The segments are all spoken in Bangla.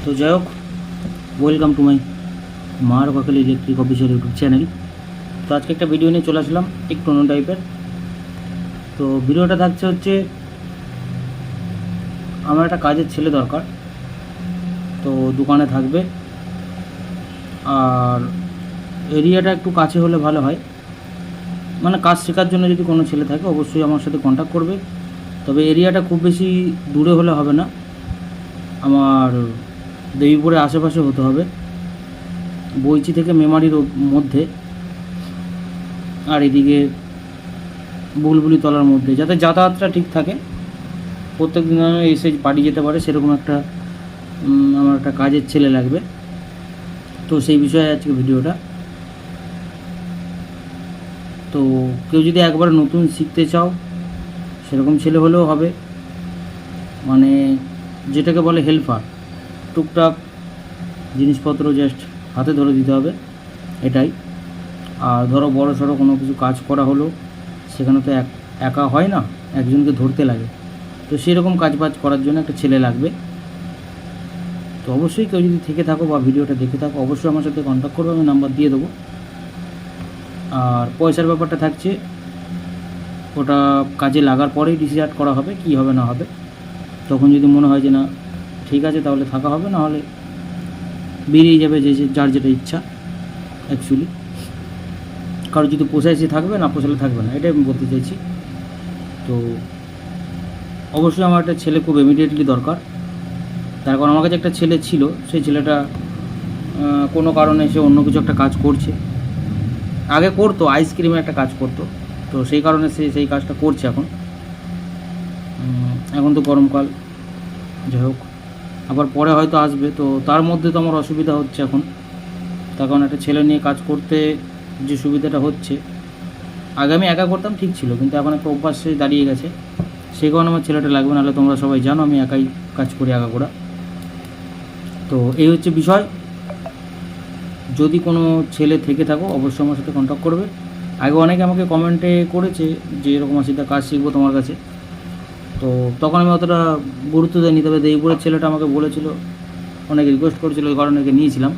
তো যাই হোক, ওয়েলকাম টু মাই মার বাকাল ইলেকট্রিক অফিসের ইউটিউব চ্যানেল। তো আজকে একটা ভিডিও নিয়ে চলে আসলাম, একটু অন্য টাইপের। তো ভিডিওটা থাকছে হচ্ছে, আমার একটা কাজের ছেলে দরকার, তো দোকানে থাকবে, আর এরিয়াটা একটু কাছে হলে ভালো হয়। মানে কাজ শেখার জন্য যদি কোনো ছেলে থাকে অবশ্যই আমার সাথে কন্ট্যাক্ট করবে, তবে এরিয়াটা খুব বেশি দূরে হলে হবে না, আমার দেবীপুরের আশেপাশে হতে হবে, বইচি থেকে মেমারির মধ্যে, আর এদিকে বুলবুলি তলার মধ্যে, যাতে যাতায়াতটা ঠিক থাকে, প্রত্যেক দিন এসে বাড়ি যেতে পারে, সেরকম একটা আমার একটা কাজের ছেলে লাগবে। তো সেই বিষয়ে আজকে ভিডিওটা। তো কেউ যদি একবার নতুন শিখতে চাও, সেরকম ছেলে হলেও হবে, মানে যেটাকে বলে হেল্পার, টুকটাক জিনিসপত্র জাস্ট হাতে ধরে দিতে হবে, এটাই। আর ধরো বড় সড়ো কোনো কিছু কাজ করা হলো, সেখানে তো একা হয় না, একজনকে ধরতে লাগে, তো সেরকম কাজ বাজ করার জন্য একটা ছেলে লাগবে। তো অবশ্যই কেউ যদি থেকে থাকো বা ভিডিওটা দেখে থাকো, অবশ্যই আমার সাথে কন্ট্যাক্ট করবে, আমি নাম্বার দিয়ে দেবো। আর পয়সার ব্যাপারটা থাকছে, ওটা কাজে লাগার পরেই ডিসাইড করা হবে কি হবে না হবে। তখন যদি মনে হয় যে না ঠিক আছে, তাহলে থাকা হবে, না হলে বেরিয়ে যাবে, যে যার যেটা ইচ্ছা অ্যাকচুয়ালি। কারো যদি পোষায় সে থাকবে, না পোষালে থাকবে না, এটাই আমি বলতে চাইছি। তো অবশ্যই আমার একটা ছেলে খুব ইমিডিয়েটলি দরকার, তার কারণ আমার কাছে একটা ছেলে ছিল, সেই ছেলেটা কোনো কারণে সে অন্য কিছু একটা কাজ করছে, আগে করতো আইসক্রিমের একটা কাজ করতো, তো সেই কারণে সে সেই কাজটা করছে এখন। এখন তো গরমকাল, যাই হোক, আবার পরে হয়তো আসবে, তো তার মধ্যে তো আমার অসুবিধা হচ্ছে এখন, তার কারণ একটা ছেলে নিয়ে কাজ করতে যে সুবিধাটা হচ্ছে, আগে আমি একা করতাম ঠিক ছিল, কিন্তু এখন একটা অভ্যাসে দাঁড়িয়ে গেছে, সেই কারণে আমার ছেলেটা লাগবে, নাহলে তোমরা সবাই জানো আমি একাই কাজ করি, একা করা। তো এই হচ্ছে বিষয়, যদি কোনো ছেলে থেকে থাকো অবশ্যই আমার সাথে কন্ট্যাক্ট করবে। আগে অনেকে আমাকে কমেন্টে করেছে যে এরকম আসিদা কাজ শিখবো তোমার কাছে, তো তখন আমি অতটা গুরুত্ব দেয়নি, তবে দেবীপুরের ছেলেটা আমাকে বলেছিল, অনেকে রিকোয়েস্ট করেছিল, ওই কারণে নিয়েছিলাম।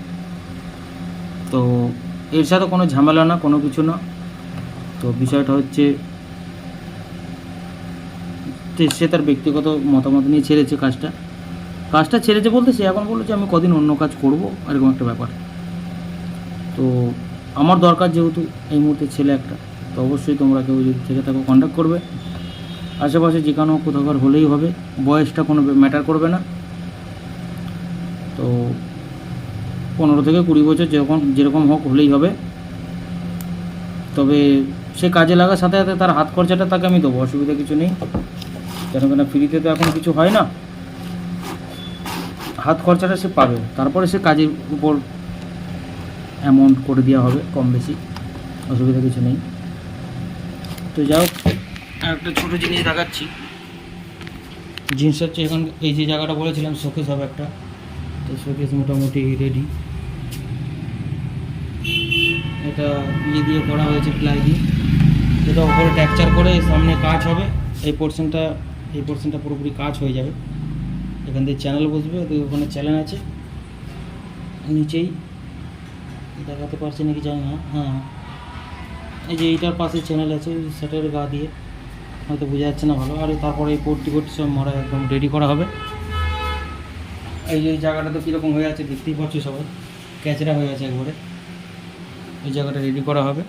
তো এর সাথে কোনো ঝামেলা না, কোনো কিছু না। তো বিষয়টা হচ্ছে সে তার ব্যক্তিগত মতামত নিয়ে ছেড়েছে কাজটা ছেড়েছে বলতে, সে এখন বললো যে আমি কদিন অন্য কাজ করব, এরকম একটা ব্যাপার। তো আমার দরকার যেহেতু এই মুহূর্তে ছেলে একটা, তো অবশ্যই তোমরা কেউ যদি থেকে থাকো কন্ট্যাক্ট করবে। আশেপাশে যেখানে কোথাকার হলেই হবে, বয়সটা কোনো ম্যাটার করবে না। তো 15 থেকে 20 বছর যেরকম হোক হলেই হবে, তবে সে কাজে লাগার সাথে সাথে তার হাত খরচাটা তাকে আমি দেবো, অসুবিধা কিছু নেই, কেন ফ্রিতে তো এখন কিছু হয় না, হাত খরচাটা সে পাবে, তারপরে সে কাজের উপর অ্যামাউন্ট করে দেওয়া হবে, কম বেশি, অসুবিধা কিছু নেই। তো যাই হোক, একটা ছোটো জিনিস দেখাচ্ছি, জিনিস হচ্ছে এখন এই যে জায়গাটা বলেছিলাম শোকেস হবে একটা, তো শোকেস মোটামুটি রেডি, এটা দিয়ে করা হয়েছে প্লাই দিয়ে, এটা ওপরে ট্যাকচার করে সামনে কাজ হবে, এই পোর্শনটা পুরোপুরি কাজ হয়ে যাবে, এখান থেকে চ্যানেল বসবে, ওখানে চ্যানেল আছে নিচেই, দেখাতে পারছি নাকি জানি না, হ্যাঁ এই যে এইটার পাশে চ্যানেল আছে, সেটার গা দিয়ে হয়তো বোঝা যাচ্ছে না ভালো। আর তারপরে এই পোর্টটি সব মারা একদম রেডি করা হবে। এই যে এই জায়গাটা তো কীরকম হয়ে আছে দেখতেই পাচ্ছি সবাই, ক্যাচরা হয়ে আছে একবারে, এই জায়গাটা রেডি করা হবে।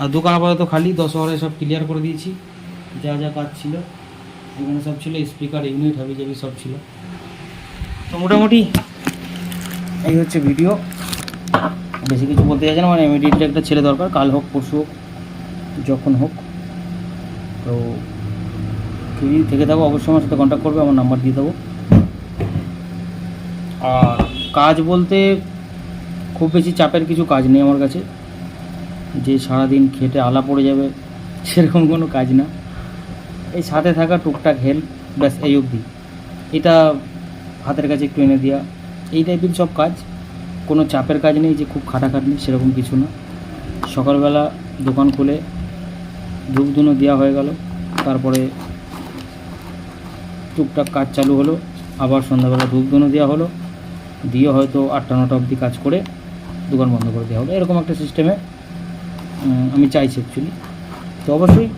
আর দোকান আপাতত খালি, 10 ওভারে সব ক্লিয়ার করে দিয়েছি, যা যা কাজ ছিল এখানে সব ছিল, স্পিকার ইউনিট হাবি জাবি সব ছিল। তো মোটামুটি এই হচ্ছে ভিডিও, বেশি কিছু বলতে চাইছে না, মানে ইমিডিয়েটলি একটা ছেলে দরকার, কাল হোক পরশু হোক যখন হোক। তো কেউ যদি থেকে থাকো অবশ্যই আমার সাথে কন্ট্যাক্ট করবে, আমার নাম্বার দিয়ে দেবো। আর কাজ বলতে খুব বেশি চাপের কিছু কাজ নেই আমার কাছে, যে সারাদিন খেটে আলা পড়ে যাবে সেরকম কোনো কাজ না, এই সাথে থাকা টুকটাক হেল্প, ব্যাস এই অবধি। এটা হাতের কাছে একটু এনে দেওয়া, এই টাইপের সব কাজ, কোনো চাপের কাজ নেই যে খুব খাটাখাটনি, সেরকম কিছু না। সকালবেলা দোকান খুলে ধূপধুনো দেওয়া হয়ে গেল, তারপরে টুকটাক কাজ চালু হলো, আবার সন্ধ্যাবেলা ধূপধুনো দেওয়া হলো, দিয়ে হয়তো 8টা-9টা অবধি কাজ করে দোকান বন্ধ করে দেওয়া হলো, এরকম একটা সিস্টেমে আমি চাইছি অ্যাকচুয়ালি। তো অবশ্যই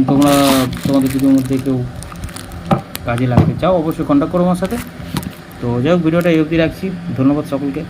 তোমাদের দুটোর মধ্যে কেউ কাজে লাগতে চাও অবশ্যই কন্ট্যাক্ট করো আমার সাথে। তো যাই হোক, ভিডিওটা এই অবধি রাখছি। ধন্যবাদ সকলকে।